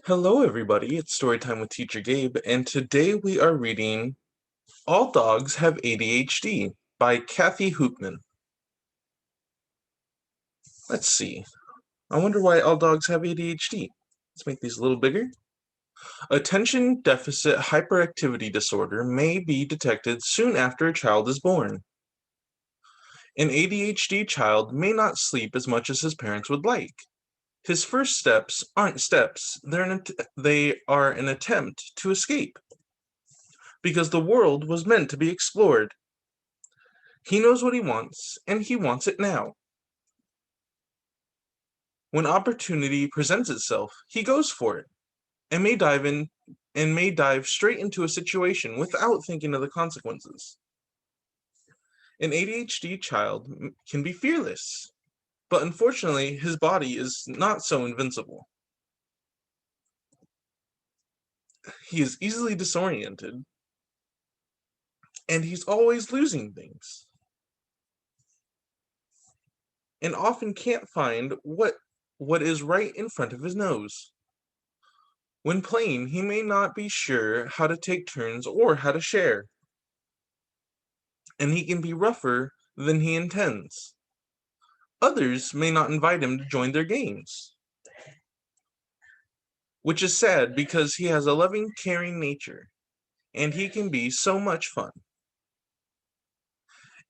Hello, everybody. It's Storytime with Teacher Gabe, and today we are reading All Dogs Have ADHD by Kathy Hoopmann. Let's see. I wonder why all dogs have ADHD. Let's make these a little bigger. Attention deficit hyperactivity disorder may be detected soon after a child is born. An ADHD child may not sleep as much as his parents would like. His first steps aren't steps, they are an attempt to escape, because the world was meant to be explored. He knows what he wants, and he wants it now. When opportunity presents itself, he goes for it, and may dive straight into a situation without thinking of the consequences. An ADHD child can be fearless, but unfortunately, his body is not so invincible. He is easily disoriented, and he's always losing things, and often can't find what is right in front of his nose. When playing, he may not be sure how to take turns or how to share, and he can be rougher than he intends. Others may not invite him to join their games, which is sad because he has a loving, caring nature, and he can be so much fun.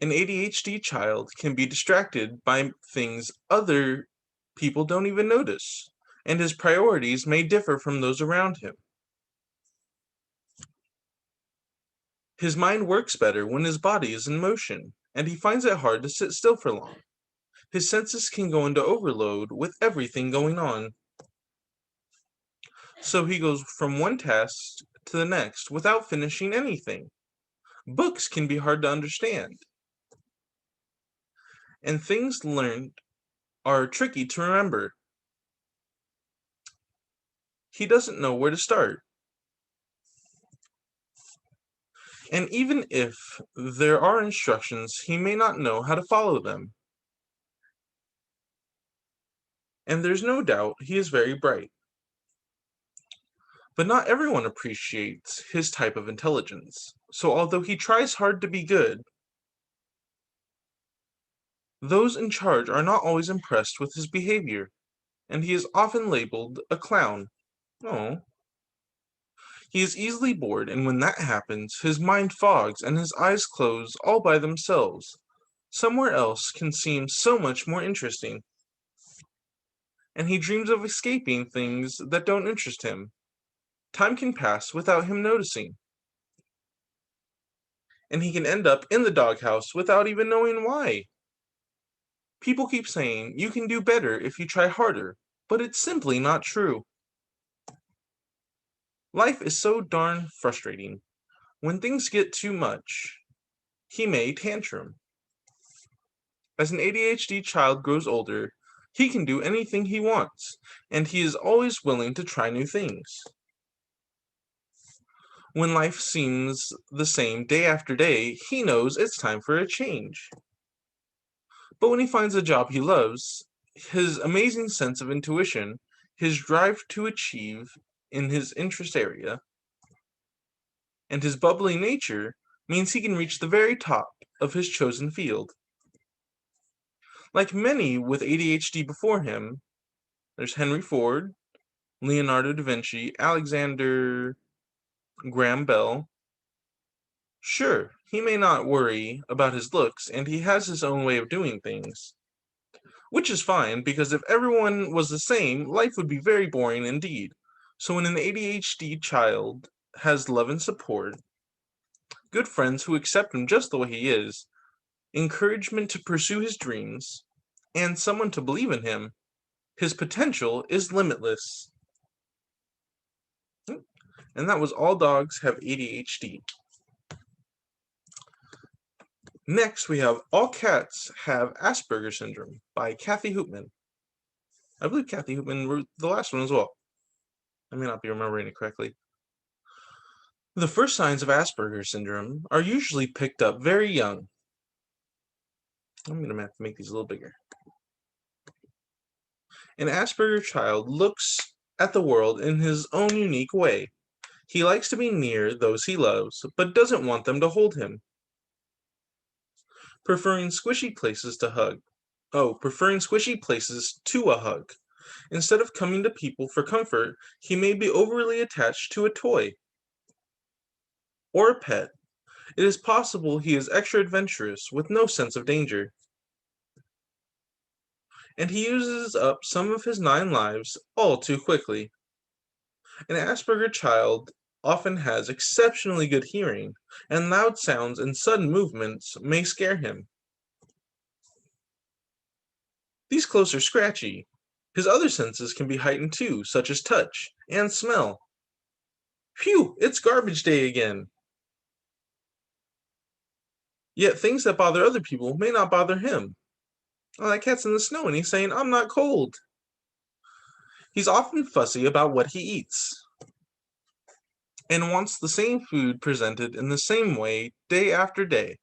An ADHD child can be distracted by things other people don't even notice, and his priorities may differ from those around him. His mind works better when his body is in motion, and he finds it hard to sit still for long. His senses can go into overload with everything going on, so he goes from one task to the next without finishing anything. Books can be hard to understand, and things learned are tricky to remember. He doesn't know where to start. And even if there are instructions, he may not know how to follow them. And there's no doubt he is very bright. But not everyone appreciates his type of intelligence. So although he tries hard to be good, those in charge are not always impressed with his behavior, and he is often labeled a clown. Oh. He is easily bored, and when that happens, his mind fogs and his eyes close all by themselves. Somewhere else can seem so much more interesting, and he dreams of escaping things that don't interest him. Time can pass without him noticing, and he can end up in the doghouse without even knowing why. People keep saying you can do better if you try harder, but it's simply not true. Life is so darn frustrating. When things get too much, he may tantrum. As an ADHD child grows older, he can do anything he wants, and he is always willing to try new things. When life seems the same day after day, he knows it's time for a change. But when he finds a job he loves, his amazing sense of intuition, his drive to achieve in his interest area, and his bubbly nature means he can reach the very top of his chosen field. Like many with ADHD before him, there's Henry Ford, Leonardo da Vinci, Alexander Graham Bell. Sure, he may not worry about his looks, and he has his own way of doing things. Which is fine, because if everyone was the same, life would be very boring indeed. So when an ADHD child has love and support, good friends who accept him just the way he is, encouragement to pursue his dreams, and someone to believe in him, his potential is limitless. And that was All Dogs Have ADHD. Next, we have All Cats Have Asperger Syndrome by Kathy Hoopmann. I believe Kathy Hoopmann wrote the last one as well. I may not be remembering it correctly. The first signs of Asperger syndrome are usually picked up very young. I'm going to have to make these a little bigger. An Asperger child looks at the world in his own unique way. He likes to be near those he loves, but doesn't want them to hold him. Preferring squishy places to hug. Preferring squishy places to a hug. Instead of coming to people for comfort, he may be overly attached to a toy or a pet. It is possible he is extra adventurous with no sense of danger. And he uses up some of his 9 lives all too quickly. An Asperger child often has exceptionally good hearing, and loud sounds and sudden movements may scare him. These clothes are scratchy. His other senses can be heightened too, such as touch and smell. Phew, it's garbage day again. Yet things that bother other people may not bother him. Oh, that cat's in the snow and he's saying, I'm not cold. He's often fussy about what he eats and wants the same food presented in the same way day after day.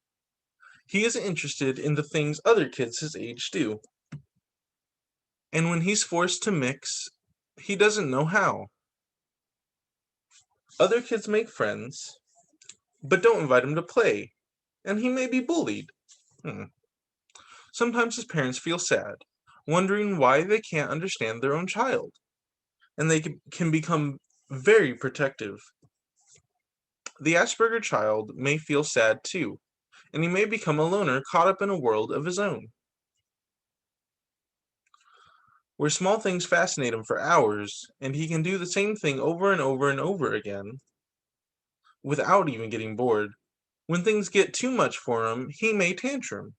He is interested in the things other kids his age do. And when he's forced to mix, he doesn't know how. Other kids make friends, but don't invite him to play, and he may be bullied. Sometimes his parents feel sad, wondering why they can't understand their own child, and they can become very protective. The Asperger child may feel sad too, and he may become a loner caught up in a world of his own, where small things fascinate him for hours, and he can do the same thing over and over and over again without even getting bored. When things get too much for him, he may tantrum.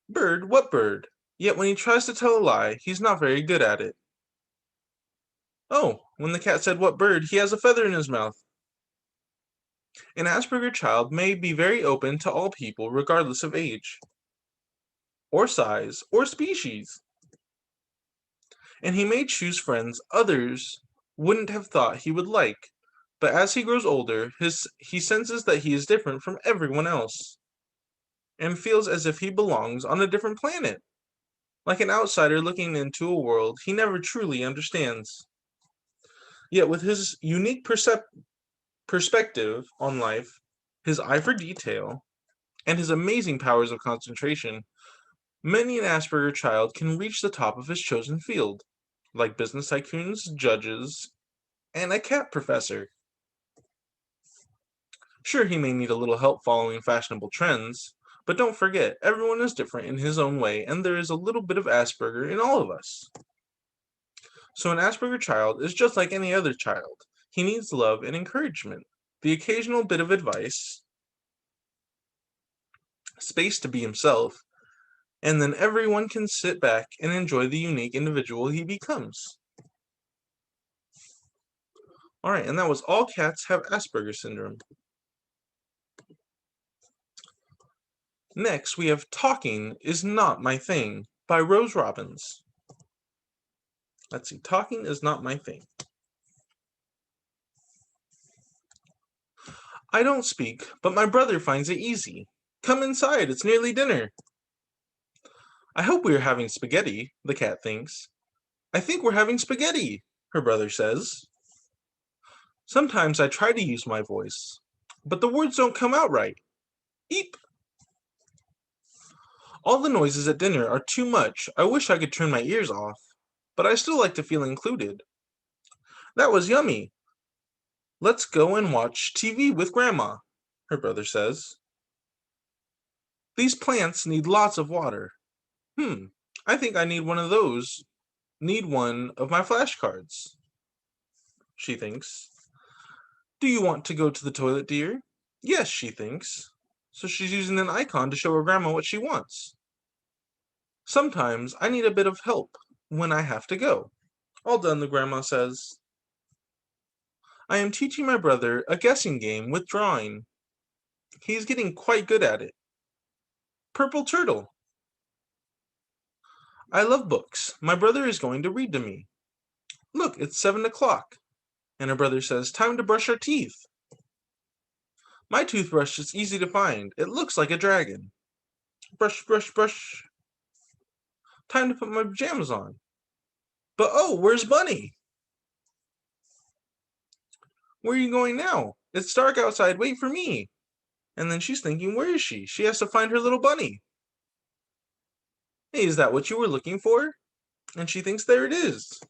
Bird, what bird? Yet when he tries to tell a lie, he's not very good at it. Oh, when the cat said what bird, he has a feather in his mouth. An Asperger child may be very open to all people regardless of age, or size, or species. And he may choose friends others wouldn't have thought he would like. But as he grows older, he senses that he is different from everyone else, and feels as if he belongs on a different planet, like an outsider looking into a world he never truly understands. Yet with his unique perspective on life, his eye for detail, and his amazing powers of concentration, many an Asperger child can reach the top of his chosen field, like business tycoons, judges, and a cat professor. Sure, he may need a little help following fashionable trends, but don't forget, everyone is different in his own way, and there is a little bit of Asperger in all of us. So an Asperger child is just like any other child. He needs love and encouragement, the occasional bit of advice, space to be himself, and then everyone can sit back and enjoy the unique individual he becomes. Alright, and that was All Cats Have Asperger Syndrome. Next, we have Talking Is Not My Thing by Rose Robbins. Let's see, talking is not my thing. I don't speak, but my brother finds it easy. Come inside, it's nearly dinner. I hope we are having spaghetti, the cat thinks. I think we're having spaghetti, her brother says. Sometimes I try to use my voice, but the words don't come out right. Eep. All the noises at dinner are too much. I wish I could turn my ears off, but I still like to feel included. That was yummy. Let's go and watch TV with Grandma, her brother says. These plants need lots of water. I think I need one of those. Need one of my flashcards, she thinks. Do you want to go to the toilet, dear? Yes, she thinks. So she's using an icon to show her grandma what she wants. Sometimes I need a bit of help when I have to go. All done, the grandma says. I am teaching my brother a guessing game with drawing. He is getting quite good at it. Purple turtle. I love books. My brother is going to read to me. Look, it's 7 o'clock. And her brother says, time to brush our teeth. My toothbrush is easy to find. It looks like a dragon. Brush, brush, brush. Time to put my pajamas on. But oh, where's Bunny? Where are you going now? It's dark outside, wait for me. And then she's thinking, where is she? She has to find her little bunny. Hey, is that what you were looking for? And she thinks, there it is.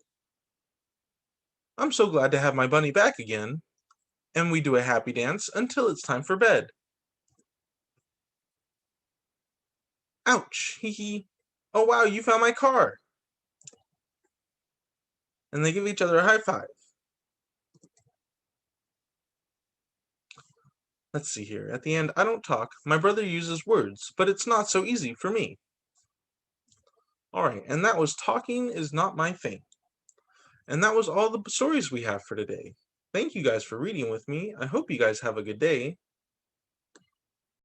I'm so glad to have my bunny back again. And we do a happy dance until it's time for bed. Ouch, hee hee. Oh wow, you found my car. And they give each other a high five. Let's see here. At the end, I don't talk. My brother uses words, but it's not so easy for me. Alright, and that was Talking is Not My Thing. And that was all the stories we have for today. Thank you guys for reading with me. I hope you guys have a good day.